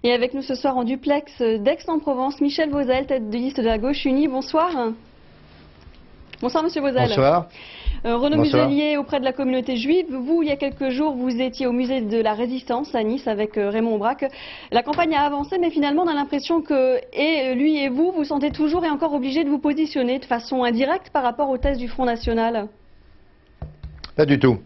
Et avec nous ce soir en duplex d'Aix-en-Provence, Michel Vauzel, tête de liste de la Gauche Unie. Bonsoir. Bonsoir Monsieur Vauzel. Bonsoir. Renaud Muselier auprès de la communauté juive. Vous, il y a quelques jours, vous étiez au musée de la Résistance à Nice avec Raymond Aubrac. La campagne a avancé, mais finalement on a l'impression que lui et vous sentez toujours et encore obligés de vous positionner de façon indirecte par rapport aux thèses du Front National. Pas du tout.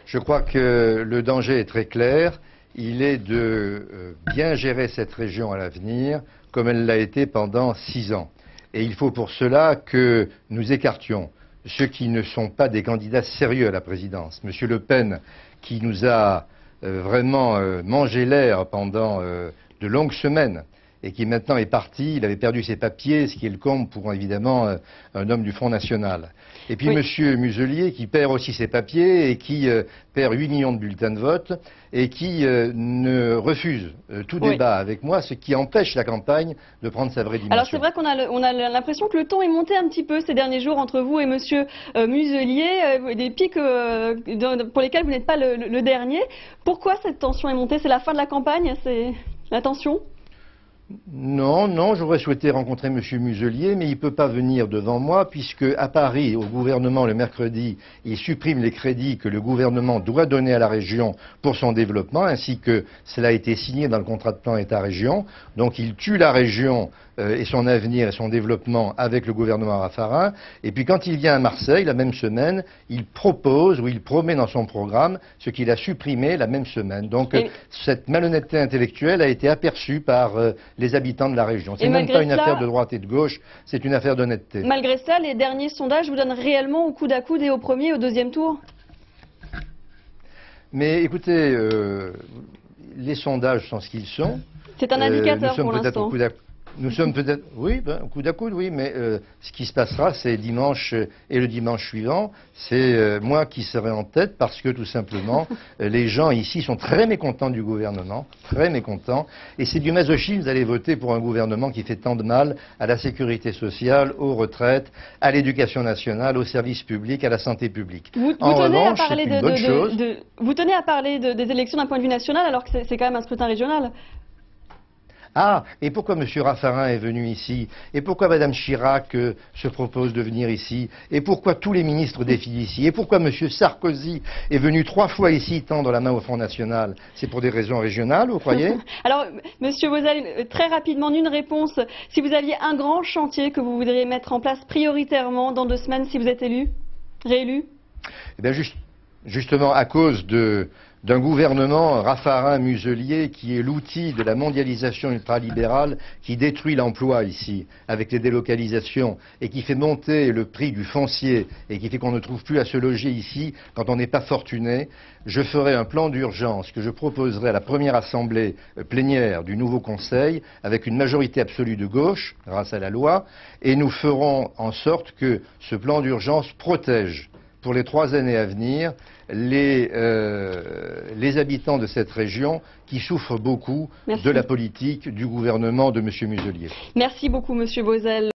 Je crois que le danger est très clair. Il est de bien gérer cette région à l'avenir, comme elle l'a été pendant 6 ans. Et il faut pour cela que nous écartions ceux qui ne sont pas des candidats sérieux à la présidence. Monsieur Le Pen, qui nous a vraiment mangé l'air pendant de longues semaines, et qui maintenant est parti, il avait perdu ses papiers, ce qui est le comble pour évidemment un homme du Front National. Et puis Monsieur Muselier qui perd aussi ses papiers et qui perd 8 millions de bulletins de vote et qui ne refuse tout débat avec moi, ce qui empêche la campagne de prendre sa vraie dimension. Alors c'est vrai qu'on a l'impression que le ton est monté un petit peu ces derniers jours entre vous et Monsieur Muselier, des pics pour lesquels vous n'êtes pas le dernier. Pourquoi cette tension est montée? C'est la fin de la campagne? C'est la tension? Non, j'aurais souhaité rencontrer M. Muselier, mais il ne peut pas venir devant moi, puisque à Paris, au gouvernement, le mercredi, il supprime les crédits que le gouvernement doit donner à la région pour son développement, ainsi que cela a été signé dans le contrat de plan État-région. Donc il tue la région et son avenir et son développement avec le gouvernement Raffarin. Et puis quand il vient à Marseille, la même semaine, il propose ou il promet dans son programme ce qu'il a supprimé la même semaine. Donc cette malhonnêteté intellectuelle a été aperçue par les habitants de la région. C'est même pas une affaire de droite et de gauche, c'est une affaire d'honnêteté. Malgré ça, les derniers sondages vous donnent réellement au coude à coude et au premier et au deuxième tour? Mais écoutez, les sondages sont ce qu'ils sont. C'est un indicateur pour l'instant. Nous sommes peut-être, oui, au coude à coude, oui, mais ce qui se passera, c'est dimanche et le dimanche suivant, c'est moi qui serai en tête parce que tout simplement, les gens ici sont très mécontents du gouvernement, très mécontents, et c'est du masochisme d'aller voter pour un gouvernement qui fait tant de mal à la sécurité sociale, aux retraites, à l'éducation nationale, aux services publics, à la santé publique. Vous tenez à parler des élections d'un point de vue national alors que c'est quand même un scrutin régional. Ah, et pourquoi M. Raffarin est venu ici? Et pourquoi Mme Chirac se propose de venir ici? Et pourquoi tous les ministres défilent ici? Et pourquoi M. Sarkozy est venu 3 fois ici tendre la main au Front National? C'est pour des raisons régionales, vous croyez? Alors, M. Vauzel, très rapidement, une réponse. Si vous aviez un grand chantier que vous voudriez mettre en place prioritairement dans 2 semaines si vous êtes réélu? Eh bien, justement, à cause d'un gouvernement Raffarin-Muselier qui est l'outil de la mondialisation ultralibérale qui détruit l'emploi ici, avec les délocalisations, et qui fait monter le prix du foncier, et qui fait qu'on ne trouve plus à se loger ici quand on n'est pas fortuné, je ferai un plan d'urgence que je proposerai à la première assemblée plénière du nouveau Conseil, avec une majorité absolue de gauche, grâce à la loi, et nous ferons en sorte que ce plan d'urgence protège pour les 3 années à venir les habitants de cette région qui souffrent beaucoup de la politique du gouvernement de M. Muselier. Merci beaucoup, M. Vauzel.